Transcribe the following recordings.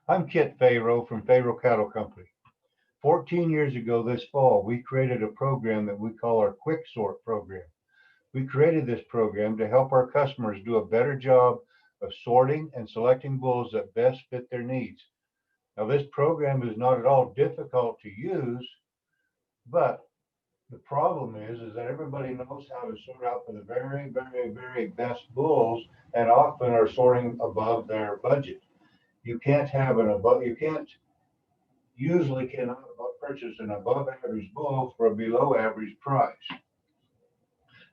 I'm Kit Pharo from Pharo Cattle Company. 14 years ago this fall, we created a program that we call our Quick Sort program. We created this program to help our customers do a better job of sorting and selecting bulls that best fit their needs. Now, this program is not at all difficult to use, but the problem is that everybody knows how to sort out for the very best bulls and often are sorting above their budget. You can't have an above, you can't usually cannot purchase an above average bull for a below average price.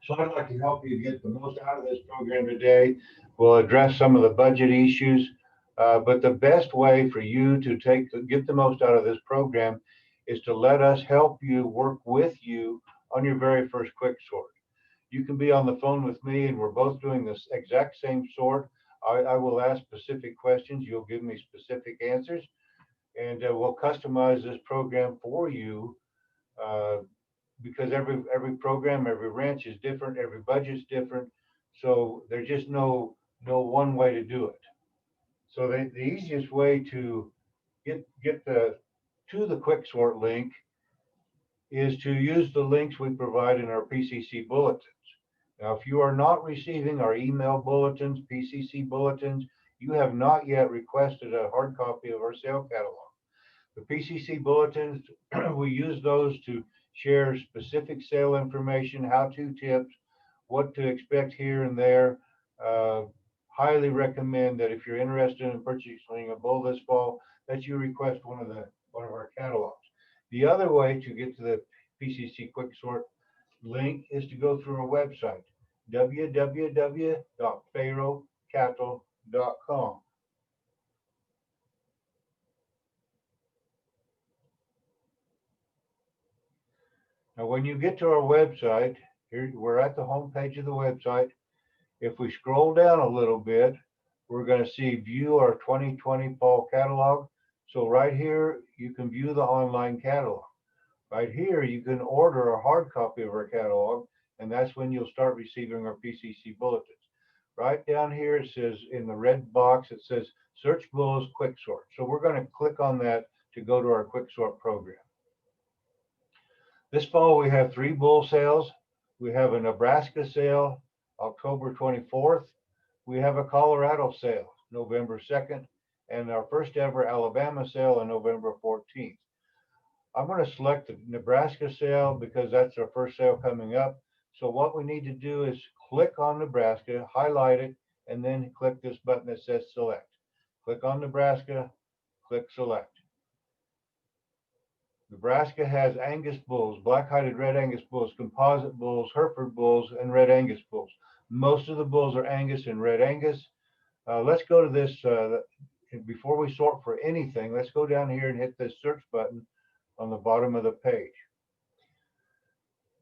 So I'd like to help you get the most out of this program today. We'll address some of the budget issues, but the best way for you to get the most out of this program is to let us help you work with you on your very first quick sort. You can be on the phone with me and we're both doing this exact same sort. I will ask specific questions. You'll give me specific answers and we'll customize this program for you uh, because every program, every ranch is different, every budget's different. So there's just no one way to do it. So the easiest way to get the to the quick sort link is to use the links we provide in our PCC bulletins. Now, if you are not receiving our email bulletins, PCC bulletins, you have not yet requested a hard copy of our sale catalog. The PCC bulletins, we use those to share specific sale information, how-to tips, what to expect here and there. Uh, Highly recommend that if you're interested in purchasing a bull this fall, that you request one of our catalogs. The other way to get to the PCC Quick Sort link is to go through our website, www.pharocattle.com. Now, when you get to our website, here we're at the home page of the website. If we scroll down a little bit, we're going to see view our 2020 fall catalog. So right here, you can view the online catalog. Right here, you can order a hard copy of our catalog, and that's when you'll start receiving our PCC bulletins. Right down here, it says in the red box, it says search bulls quick sort. So we're going to click on that to go to our quick sort program. This fall, we have 3 bull sales. We have a Nebraska sale, October 24th. We have a Colorado sale, November 2nd, and our first ever Alabama sale on November 14th. I'm going to select the Nebraska sale because that's our first sale coming up. So what we need to do is click on Nebraska, highlight it, and then click this button that says select. Click on Nebraska, click select. Nebraska has Angus bulls, black-hided red Angus bulls, composite bulls, Hereford bulls, and red Angus bulls. Most of the bulls are Angus and red Angus. Let's go to this, before we sort for anything, let's go down here and hit this search button on the bottom of the page.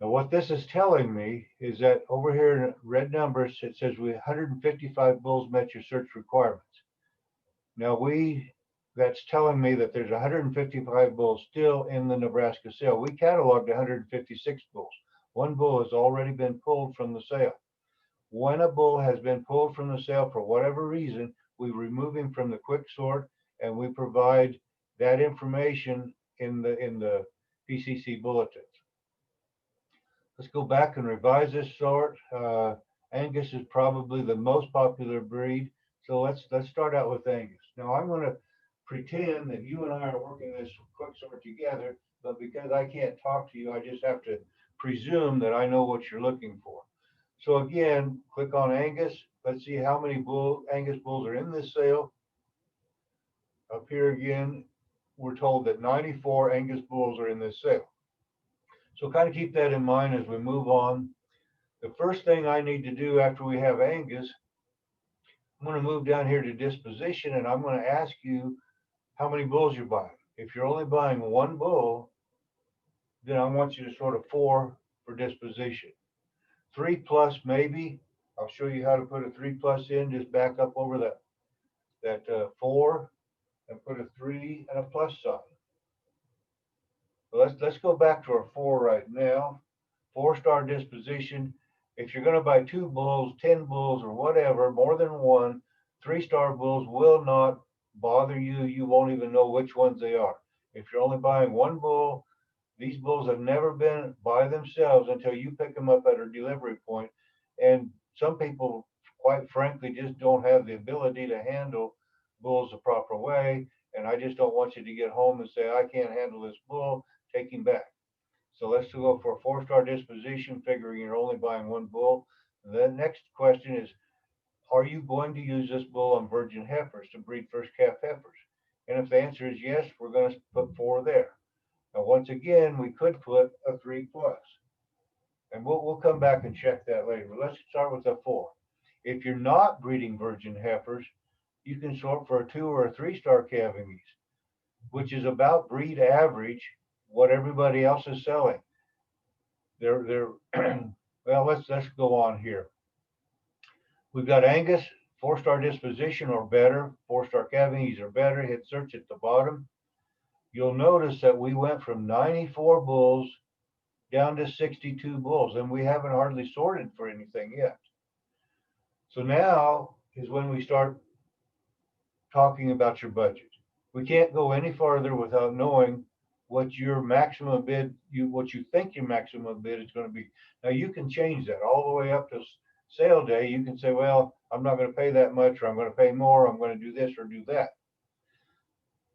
Now what this is telling me is that over here in red numbers, it says we 155 bulls met your search requirements. Now that's telling me that there's 155 bulls still in the Nebraska sale. We cataloged 156 bulls. One bull has already been pulled from the sale. When a bull has been pulled from the sale for whatever reason, we remove him from the quick sort and we provide that information in the PCC bulletins. Let's go back and revise this sort. Angus is probably the most popular breed. So let's start out with Angus. Now I'm going to pretend that you and I are working this quick sort together, but because I can't talk to you, I just have to presume that I know what you're looking for. So again, click on Angus. Let's see how many Angus bulls are in this sale. Up here again, we're told that 94 Angus bulls are in this sale. So kind of keep that in mind as we move on. The first thing I need to do after we have Angus, I'm going to move down here to disposition and I'm going to ask you how many bulls you're buying. If you're only buying one bull, then I want you to sort of 4 for disposition. 3 plus maybe. I'll show you how to put a 3 plus in. Just back up over that 4 and put a 3 and a plus sign. So let's go back to our 4 right now. 4-star disposition. If you're going to buy 2 bulls, 10 bulls, or whatever, more than one, 3-star bulls will not bother you. You won't even know which ones they are. If you're only buying one bull, these bulls have never been by themselves until you pick them up at a delivery point. And some people, quite frankly, just don't have the ability to handle bulls the proper way. And I just don't want you to get home and say, I can't handle this bull, take him back. So let's go for a 4-star disposition, figuring you're only buying one bull. The next question is, are you going to use this bull on virgin heifers to breed first calf heifers? And if the answer is yes, we're going to put 4 there. Now, once again, we could put a 3 plus, and we'll come back and check that later. But let's start with a 4. If you're not breeding virgin heifers, you can sort for a 2 or a 3-star calving ease, which is about breed average, what everybody else is selling. They're well, let's go on here. We've got Angus, 4-star disposition or better, 4-star calving ease or better. Hit search at the bottom. You'll notice that we went from 94 bulls down to 62 bulls, and we haven't hardly sorted for anything yet. So now is when we start talking about your budget. We can't go any farther without knowing what your maximum bid, what you think your maximum bid is going to be. Now you can change that all the way up to sale day. You can say, well, I'm not going to pay that much, or I'm going to pay more, I'm going to do this or do that.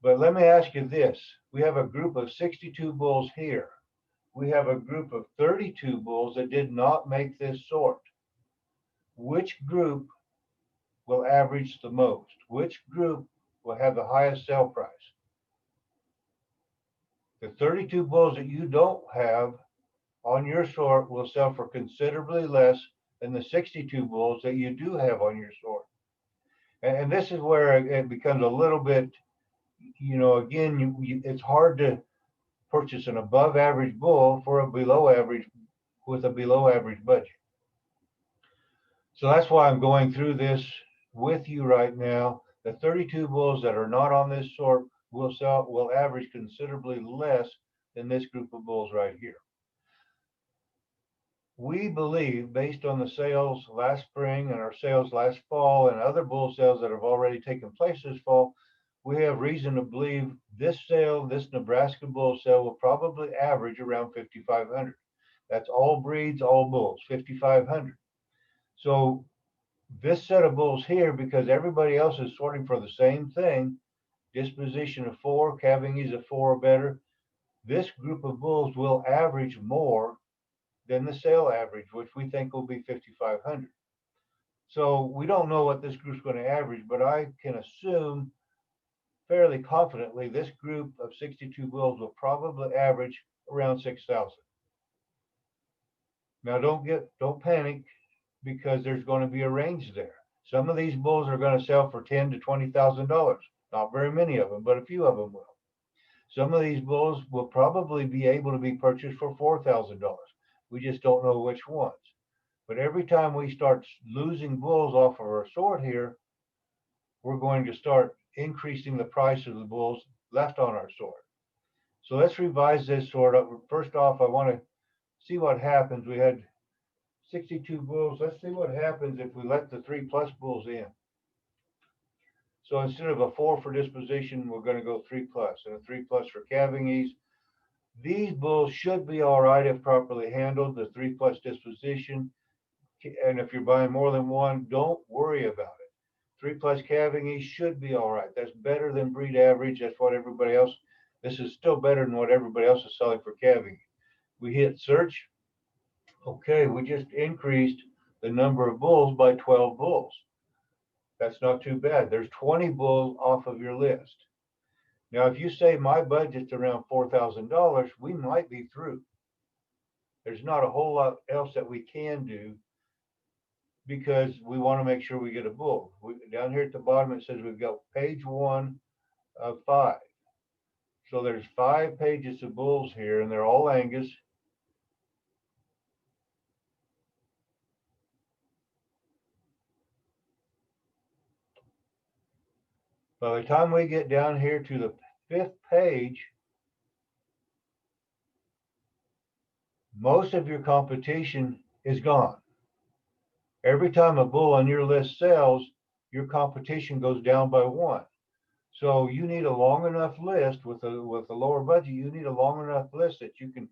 But let me ask you this. We have a group of 62 bulls here. We have a group of 32 bulls that did not make this sort. Which group will average the most? Which group will have the highest sale price? The 32 bulls that you don't have on your sort will sell for considerably less than the 62 bulls that you do have on your sort. And this is where it becomes a little bit, again, it's hard to purchase an above average bull for a below average with a below average budget. So that's why I'm going through this with you right now. The 32 bulls that are not on this sort will average considerably less than this group of bulls right here. We believe, based on the sales last spring and our sales last fall and other bull sales that have already taken place this fall, we have reason to believe this Nebraska bull sale will probably average around 5,500. That's all breeds, all bulls, 5,500. So this set of bulls here, because everybody else is sorting for the same thing, disposition of 4, calving ease of 4 or better, this group of bulls will average more than the sale average, which we think will be 5,500. So we don't know what this group's going to average, but I can assume fairly confidently this group of 62 bulls will probably average around 6,000. Now don't panic, because there's going to be a range there. Some of these bulls are going to sell for $10,000 to $20,000. Not very many of them, but a few of them will. Some of these bulls will probably be able to be purchased for $4,000. We just don't know which ones. But every time we start losing bulls off of our sort here, we're going to start increasing the price of the bulls left on our sort. So let's revise this sort up. First off, I want to see what happens. We had 62 bulls. Let's see what happens if we let the 3 plus bulls in. So instead of a 4 for disposition, we're going to go 3 plus, and a 3 plus for calving ease. These bulls should be all right if properly handled, the 3 plus disposition. And if you're buying more than one, don't worry about it. 3 plus calving ease should be all right. That's better than breed average. That's what everybody else, this is still better than what everybody else is selling for calving. We hit search. Okay, we just increased the number of bulls by 12 bulls. That's not too bad. There's 20 bulls off of your list. Now, if you say my budget's around $4,000, we might be through. There's not a whole lot else that we can do, because we want to make sure we get a bull. Down here at the bottom, it says we've got page 1 of 5. So there's 5 pages of bulls here, and they're all Angus. By the time we get down here to the 5th page, most of your competition is gone. Every time a bull on your list sells, your competition goes down by 1. So you need a long enough list with a lower budget. You need a long enough list that you can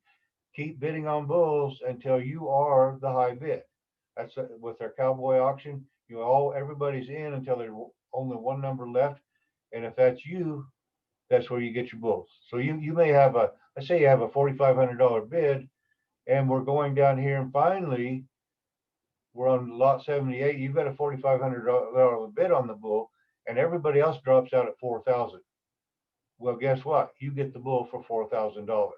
keep bidding on bulls until you are the high bid. That's with our cowboy auction. Everybody's in until there's only one number left, and if that's you, that's where you get your bulls. So you may have let's say you have a $4,500 bid, and we're going down here, and finally we're on lot 78. You've got a $4,500 bid on the bull, and everybody else drops out at 4,000. Well, guess what? You get the bull for $4,000.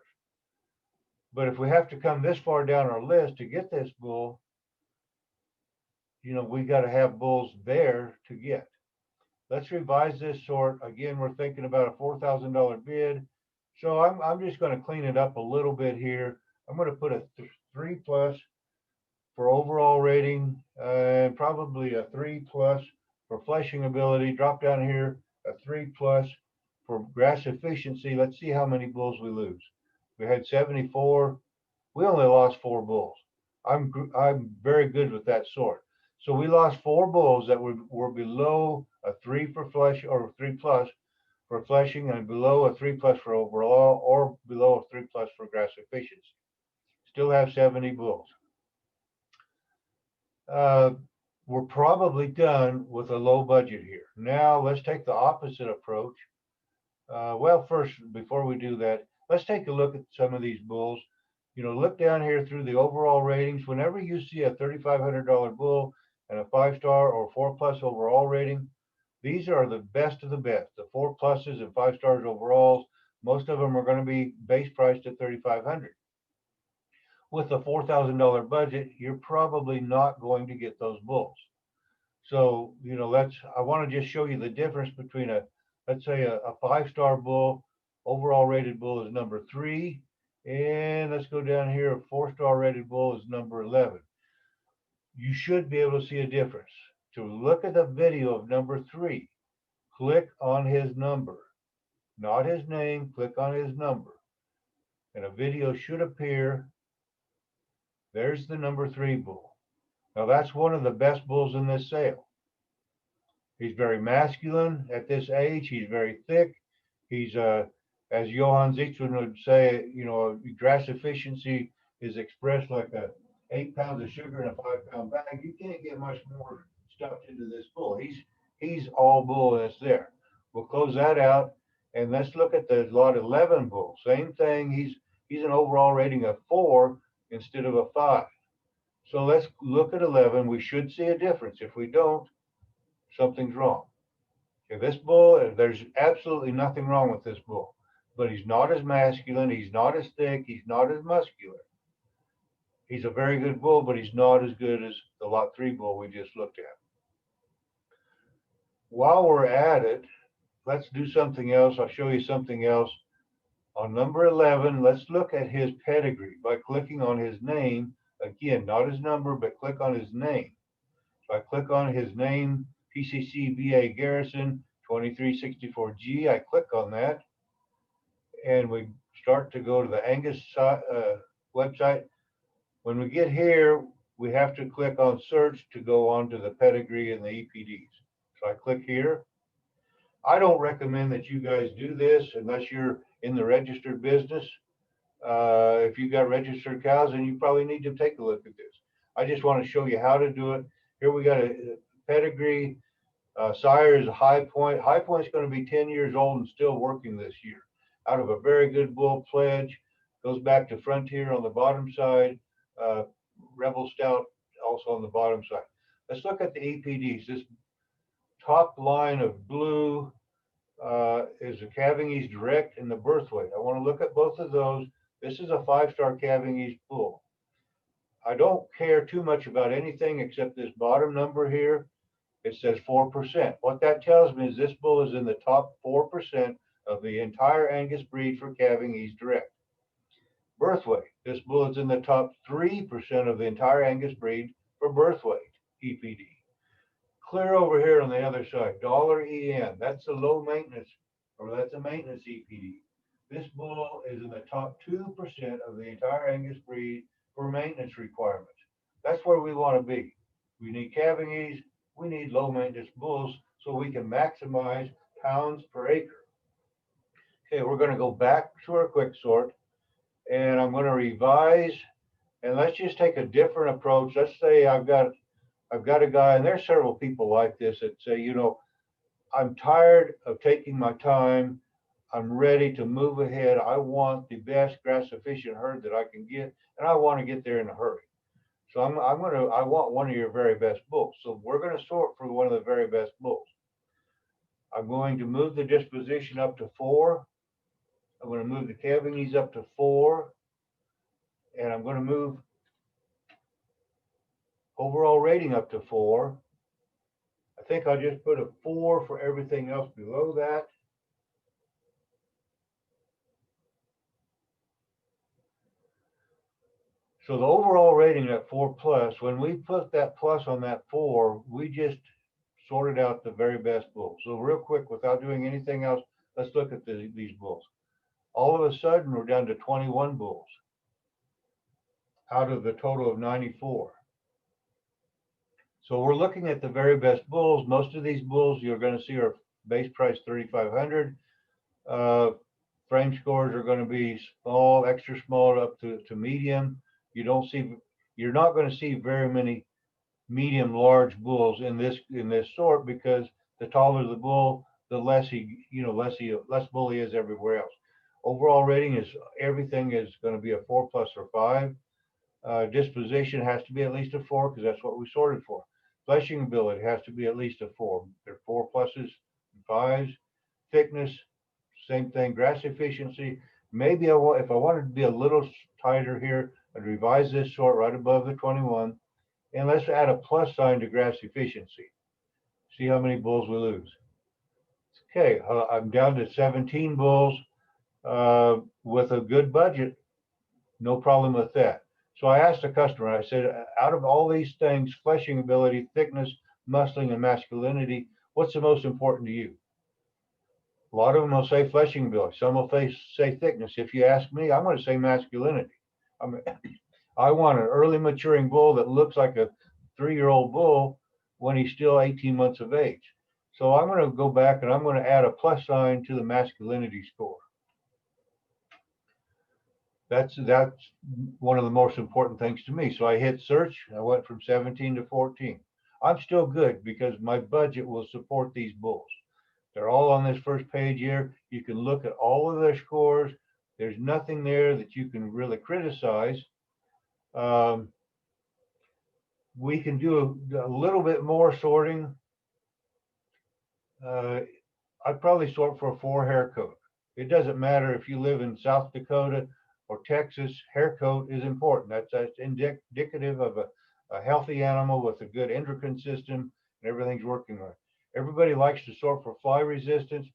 But if we have to come this far down our list to get this bull, we got to have bulls there to get. Let's revise this sort. Again, we're thinking about a $4,000 bid. So I'm just going to clean it up a little bit here. I'm going to put a 3 plus for overall rating, and probably a 3 plus for fleshing ability. Drop down here a 3 plus for grass efficiency. Let's see how many bulls we lose. We had 74. We only lost 4 bulls. I'm very good with that sort. So we lost 4 bulls that were below a 3 for flesh, or 3 plus for fleshing, and below a 3 plus for overall, or below a 3 plus for grass efficiency. Still have 70 bulls. We're probably done with a low budget here. Now let's take the opposite approach. Well, first, before we do that, let's take a look at some of these bulls. Look down here through the overall ratings. Whenever you see a $3,500 bull and a 5-star or 4 plus overall rating, these are the best of the best. The 4 pluses and 5 stars overalls, most of them are going to be base priced at $3,500. With a $4,000 budget, you're probably not going to get those bulls. So, I want to just show you the difference between let's say a 5-star bull, overall rated bull is number 3. And let's go down here, a 4-star rated bull is number 11. You should be able to see a difference. To look at the video of number 3, click on his number, not his name, click on his number. And a video should appear. There's the number 3 bull. Now that's one of the best bulls in this sale. He's very masculine at this age. He's very thick. He's as Johann Zietschman would say, grass efficiency is expressed like 8 pounds of sugar in a 5-pound bag. You can't get much more stuffed into this bull. He's all bull that's there. We'll close that out, and let's look at the lot 11 bull. Same thing. He's an overall rating of 4 instead of a 5. So let's look at 11. We should see a difference. If we don't, something's wrong. Okay, this bull, there's absolutely nothing wrong with this bull. But he's not as masculine, he's not as thick, he's not as muscular. He's a very good bull, but he's not as good as the lot 3 bull we just looked at. While we're at it, let's do something else. I'll show you something else. On number 11, let's look at his pedigree by clicking on his name. Again, not his number, but click on his name. So I click on his name, PCC VA Garrison 2364G. I click on that, and we start to go to the Angus website. When we get here, we have to click on search to go on to the pedigree and the EPDs. So I click here. I don't recommend that you guys do this unless you're in the registered business. If you've got registered cows, then you probably need to take a look at this. I just want to show you how to do it. Here we got a pedigree. Sire is a High Point. High Point's going to be 10 years old and still working this year. Out of a very good bull pledge. Goes back to Frontier on the bottom side. Rebel Stout also on the bottom side. Let's look at the EPDs. This top line of blue is the calving ease direct and the birth weight. I want to look at both of those. This is a 5-star calving ease bull. I don't care too much about anything except this bottom number here. It says 4%. What that tells me is this bull is in the top 4% of the entire Angus breed for calving ease direct. Birth weight. This bull is in the top 3% of the entire Angus breed for birth weight, EPD. Clear over here on the other side, $EN. That's a low maintenance, or that's a maintenance EPD. This bull is in the top 2% of the entire Angus breed for maintenance requirements. That's where we want to be. We need calving ease. We need low maintenance bulls so we can maximize pounds per acre. Okay, we're going to go back to our quick sort, and I'm going to revise, and let's just take a different approach. Let's say I've got a guy, and there's several people like this that say, I'm tired of taking my time. I'm ready to move ahead. I want the best grass efficient herd that I can get, and I want to get there in a hurry. So I want one of your very best bulls. So we're going to sort for one of the very best bulls. I'm going to move the disposition up to 4. I'm going to move the calving ease up to 4, and I'm going to move overall rating up to 4. I think I'll just put a 4 for everything else below that. So the overall rating at 4 plus, when we put that plus on that 4, we just sorted out the very best bulls. So real quick, without doing anything else, let's look at these bulls. All of a sudden, we're down to 21 bulls out of the total of 94. So we're looking at the very best bulls. Most of these bulls you're going to see are base price 3,500. Frame scores are going to be small, extra small up to medium. You're not going to see very many medium large bulls in this sort, because the taller the bull, the less bull he is everywhere else. Overall rating is everything is going to be a 4 plus or 5. Disposition has to be at least a 4 because that's what we sorted for. Fleshing ability has to be at least a 4. There are 4 pluses and 5s. Thickness, same thing. Grass efficiency. Maybe if I wanted to be a little tighter here, I'd revise this sort right above the 21. And let's add a plus sign to grass efficiency. See how many bulls we lose. Okay, I'm down to 17 bulls with a good budget. No problem with that. So I asked the customer, I said, out of all these things, fleshing ability, thickness, muscling, and masculinity, what's the most important to you? A lot of them will say fleshing ability. Some will say thickness. If you ask me, I'm going to say masculinity. I want an early maturing bull that looks like a 3-year-old bull when he's still 18 months of age. So I'm going to go back and I'm going to add a plus sign to the masculinity score. That's one of the most important things to me. So I hit search. I went from 17 to 14. I'm still good because my budget will support these bulls. They're all on this first page here. You can look at all of their scores. There's nothing there that you can really criticize. We can do a little bit more sorting. I'd probably sort for a 4 hair coat. It doesn't matter if you live in South Dakota or Texas. Hair coat is important. That's indicative of a healthy animal with a good endocrine system and everything's working right. Everybody likes to sort for fly resistance.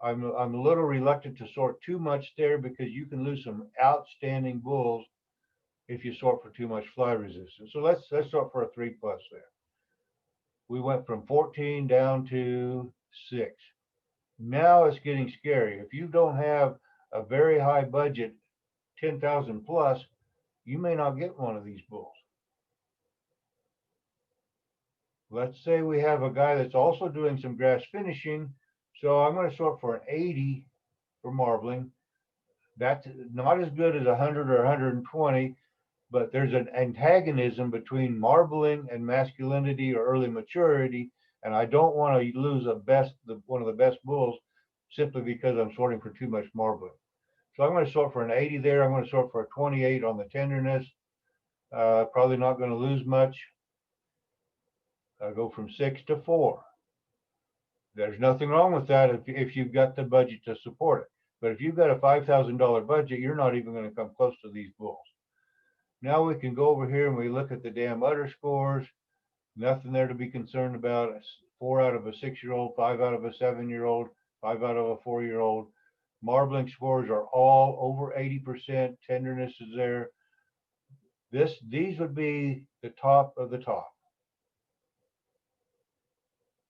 I'm a little reluctant to sort too much there because you can lose some outstanding bulls if you sort for too much fly resistance. So let's sort for a 3 plus there. We went from 14 down to 6. Now it's getting scary. If you don't have a very high budget, 10,000 plus, you may not get one of these bulls. Let's say we have a guy that's also doing some grass finishing. So I'm going to sort for an 80 for marbling. That's not as good as 100 or 120, but there's an antagonism between marbling and masculinity or early maturity. And I don't want to lose one of the best bulls simply because I'm sorting for too much marbling. So I'm going to sort for an 80 there. I'm going to sort for a 28 on the tenderness. Probably not going to lose much. I'll go from 6 to 4. There's nothing wrong with that if you've got the budget to support it. But if you've got a $5,000 budget, you're not even going to come close to these bulls. Now we can go over here and we look at the dam udder scores. Nothing there to be concerned about. 4 out of a 6-year-old, 5 out of a 7-year-old, 5 out of a 4-year-old. Marbling scores are all over 80%. Tenderness is there. These would be the top of the top.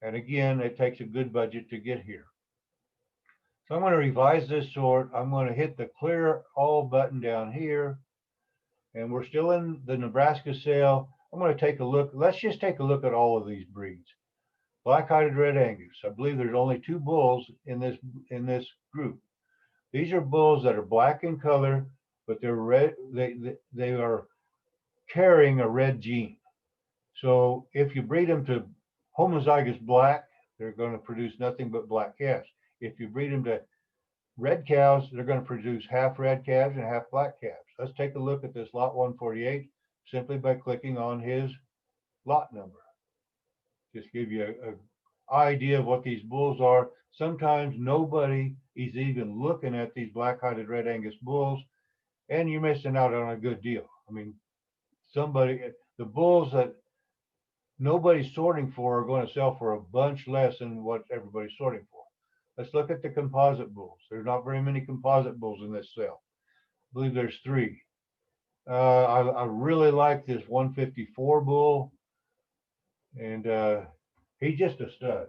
And again, it takes a good budget to get here. So I'm going to revise this sort. I'm going to hit the clear all button down here. And we're still in the Nebraska sale. I'm going to take a look. Let's just take a look at all of these breeds. Black-hided red Angus. I believe there's only 2 bulls in this group. These are bulls that are black in color, but they're red. They are carrying a red gene. So if you breed them to homozygous black, they're going to produce nothing but black calves. If you breed them to red cows, they're going to produce half red calves and half black calves. Let's take a look at this lot 148 simply by clicking on his lot number. Just give you a idea of what these bulls are. Sometimes nobody is even looking at these black-hided red Angus bulls, and you're missing out on a good deal. I mean, the bulls that nobody's sorting for are going to sell for a bunch less than what everybody's sorting for. Let's look at the composite bulls. There's not very many composite bulls in this sale. I believe there's 3. I really like this 154 bull, and he's just a stud.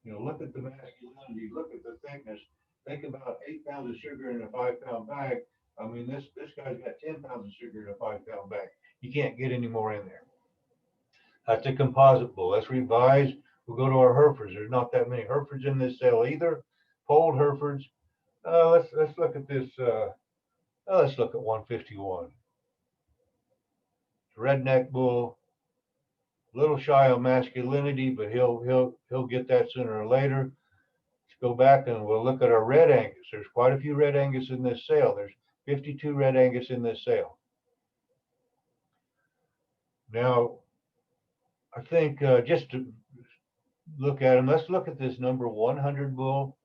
You know, look at the masculinity, look at the thickness. Think about 8 pounds of sugar in a 5-pound bag. I mean, this guy's got 10 pounds of sugar in a 5-pound bag. You can't get any more in there. That's a composite bull. Let's revise. We'll go to our Herefords. There's not that many Herefords in this sale either. Polled Herefords. Let's look at this. Let's look at 151. Redneck bull. A little shy on masculinity, but he'll get that sooner or later. Let's go back and we'll look at our red Angus. There's quite a few red Angus in this sale. There's 52 red Angus in this sale. Now, I think just to look at them, let's look at this number 100 bull.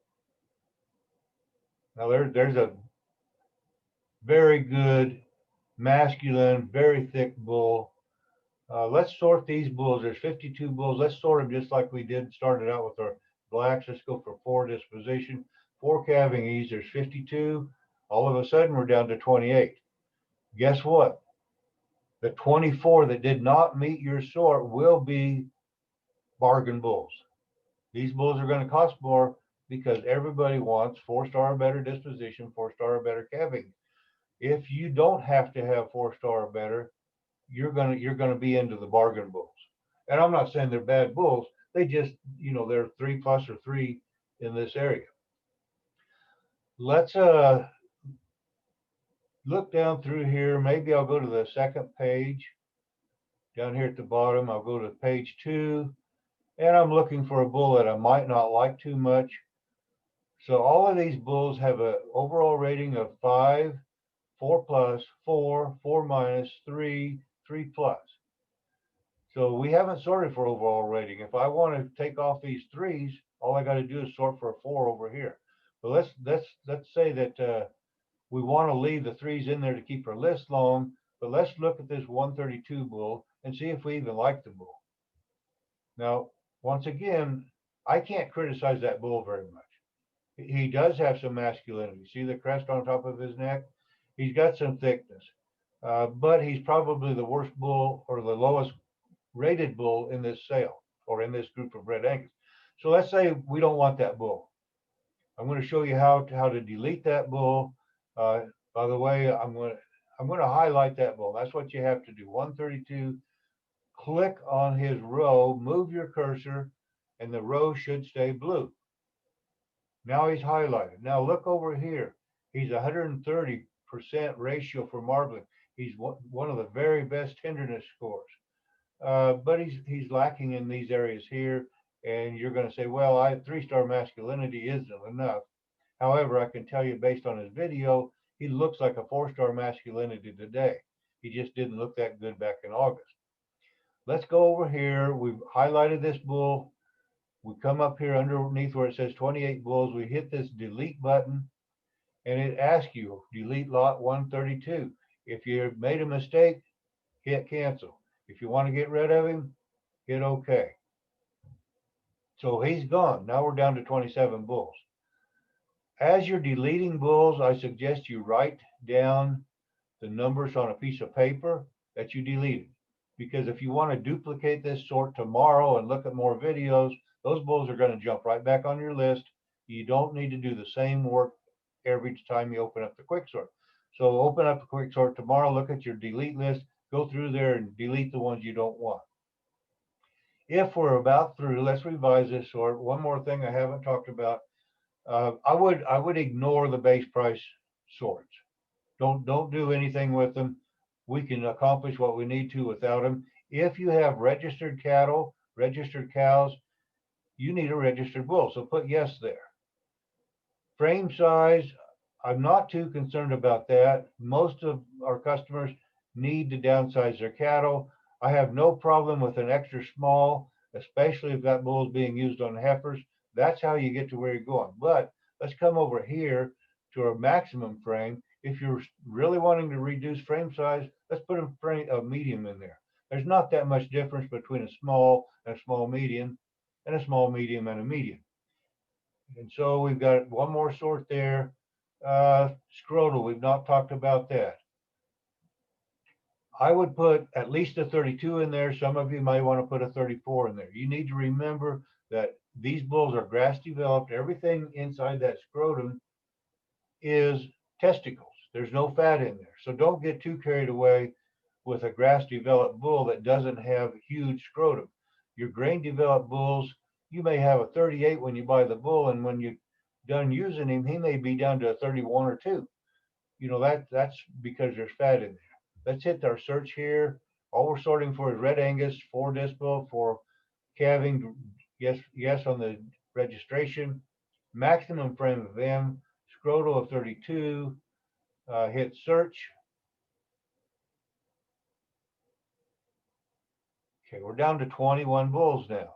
Now there's a very good masculine, very thick bull. Let's sort these bulls. There's 52 bulls. Let's sort them just like we started out with our blacks. Let's go for 4 disposition, 4 calving ease. There's 52. All of a sudden, we're down to 28. Guess what? The 24 that did not meet your sort will be bargain bulls. These bulls are going to cost more because everybody wants 4-star or better disposition, 4-star or better calving. If you don't have to have 4-star or better, you're gonna be into the bargain bulls. And I'm not saying they're bad bulls. They just, you know, they're 3+ or 3 in this area. Let's look down through here. Maybe I'll go to the second page. Down here at the bottom, I'll go to page 2, and I'm looking for a bull that I might not like too much. So all of these bulls have an overall rating of 5, 4+, 4, 4-, 3, 3+. So we haven't sorted for overall rating. If I want to take off these 3s, all I got to do is sort for a 4 over here. But let's say that we want to leave the 3s in there to keep our list long. But let's look at this 132 bull and see if we even like the bull. Now, once again, I can't criticize that bull very much. He does have some masculinity. See the crest on top of his neck? He's got some thickness. But he's probably the worst bull or the lowest rated bull in this sale or in this group of red Angus. So let's say we don't want that bull. I'm going to show you how to delete that bull. By the way, I'm going to highlight that bull. That's what you have to do. 132. Click on his row, move your cursor, and the row should stay blue. Now he's highlighted. Now look over here. He's 130% ratio for marbling. He's one of the very best tenderness scores. But he's lacking in these areas here. And you're going to say, well, 3-star masculinity isn't enough. However, I can tell you based on his video, he looks like a 4-star masculinity today. He just didn't look that good back in August. Let's go over here. We've highlighted this bull. We come up here underneath where it says 28 bulls. We hit this delete button and it asks you delete lot 132. If you made a mistake, hit cancel. If you want to get rid of him, hit OK. So he's gone. Now we're down to 27 bulls. As you're deleting bulls, I suggest you write down the numbers on a piece of paper that you deleted. Because if you want to duplicate this sort tomorrow and look at more videos, those bulls are going to jump right back on your list. You don't need to do the same work every time you open up the quick sort. So open up the quick sort tomorrow, look at your delete list, go through there and delete the ones you don't want. If we're about through, let's revise this sort. One more thing I haven't talked about. I would ignore the base price sorts. Don't do anything with them. We can accomplish what we need to without them. If you have registered cattle, registered cows, you need a registered bull. So put yes there. Frame size, I'm not too concerned about that. Most of our customers need to downsize their cattle. I have no problem with an extra small, especially if that bull is being used on heifers. That's how you get to where you're going. But let's come over here to our maximum frame. If you're really wanting to reduce frame size, let's put a medium in there. There's not that much difference between a small and a small medium and a small medium and a medium. And so we've got one more sort there. Scrotal, we've not talked about that. I would put at least a 32 in there. Some of you might want to put a 34 in there. You need to remember that these bulls are grass developed. Everything inside that scrotum is testicles. There's no fat in there. So don't get too carried away with a grass developed bull that doesn't have huge scrotum. Your grain developed bulls, you may have a 38 when you buy the bull, and when you're done using him, he may be down to a 31 or 2. You know, that's because there's fat in there. Let's hit our search here. All we're sorting for is red Angus, 4 dispo, for calving, yes on the registration. Maximum frame of M, scrotal of 32, hit search. Okay, we're down to 21 bulls now.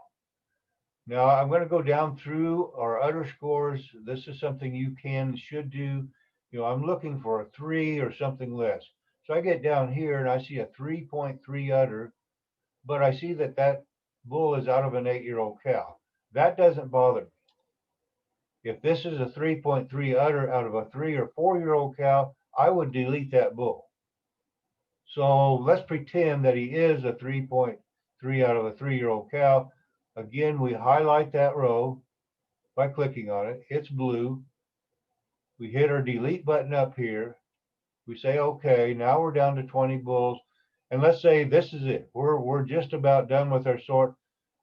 Now I'm going to go down through our udder scores. This is something you should do. You know, I'm looking for a 3 or something less. So I get down here and I see a 3.3 udder, but I see that that bull is out of an 8-year-old cow. That doesn't bother me. If this is a 3.3 udder out of a 3 or 4-year-old cow, I would delete that bull. So let's pretend that he is a 3.3 out of a 3-year-old cow. Again, we highlight that row by clicking on it. It's blue. We hit our delete button up here. We say, okay, now we're down to 20 bulls. And let's say this is it. We're just about done with our sort.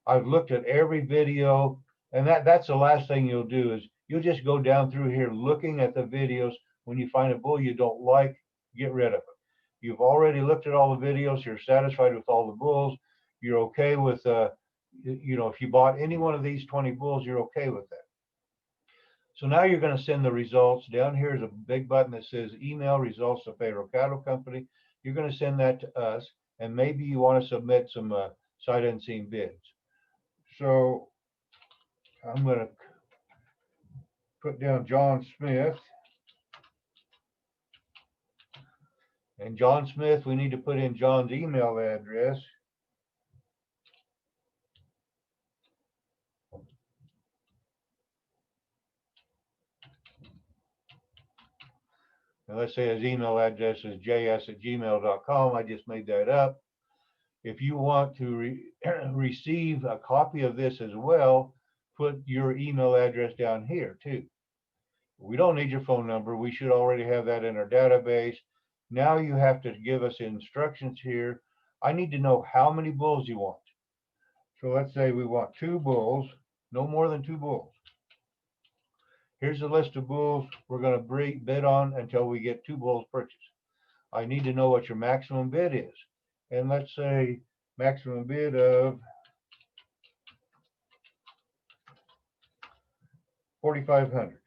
I've looked at every video, and that's the last thing you'll do is you'll just go down through here looking at the videos. When you find a bull you don't like, get rid of it. You've already looked at all the videos. You're satisfied with all the bulls. You're okay with, you know, if you bought any one of these 20 bulls, you're okay with that. So now you're going to send the results. Down here is a big button that says email results to Pharo Cattle Company. You're going to send that to us, and maybe you want to submit some sight unseen bids. So I'm going to put down John Smith. And John Smith, we need to put in John's email address. Now let's say his email address is js@gmail.com. I just made that up. If you want to receive a copy of this as well, put your email address down here too. We don't need your phone number. We should already have that in our database. Now you have to give us instructions here. I need to know how many bulls you want. So let's say we want 2 bulls, no more than 2 bulls. Here's a list of bulls we're going to bid on until we get 2 bulls purchased. I need to know what your maximum bid is. And let's say maximum bid of 4,500.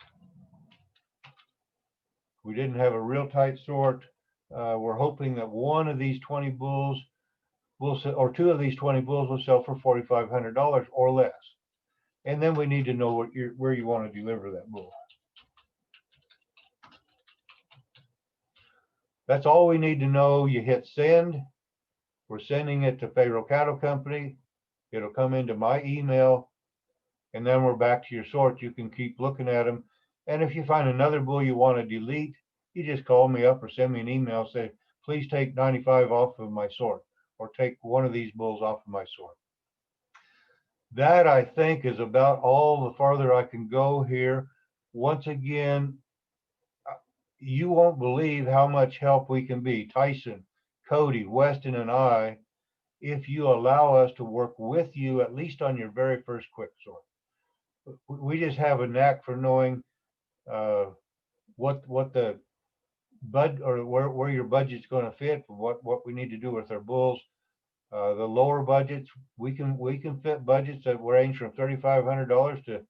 We didn't have a real tight sort. We're hoping that one of these 20 bulls will sell, or 2 of these 20 bulls will sell for $4,500 or less. And then we need to know where you want to deliver that bull. That's all we need to know. You hit send. We're sending it to Pharo Cattle Company. It'll come into my email, and then we're back to your sort. You can keep looking at them. And if you find another bull you want to delete, you just call me up or send me an email, say, please take 95 off of my sort, or take one of these bulls off of my sort. That, I think, is about all the farther I can go here. Once again, you won't believe how much help we can be. Tyson, Cody, Weston, and I if you allow us to work with you at least on your very first quick sort. We just have a knack for knowing uh, what the bud or where your budget's going to fit, what we need to do with our bulls. The lower budgets, we can fit budgets that range from $3,500 to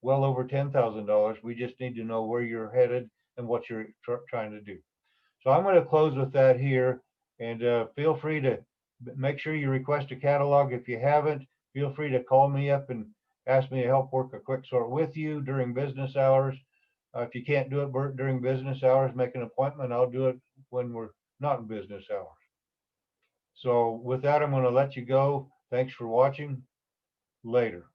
well over $10,000. We just need to know where you're headed and what you're trying to do. So I'm going to close with that here, and feel free to make sure you request a catalog. If you haven't, feel free to call me up and ask me to help work a quick sort with you during business hours. If you can't do it during business hours, make an appointment. I'll do it when we're not in business hours. So with that, I'm going to let you go. Thanks for watching. Later.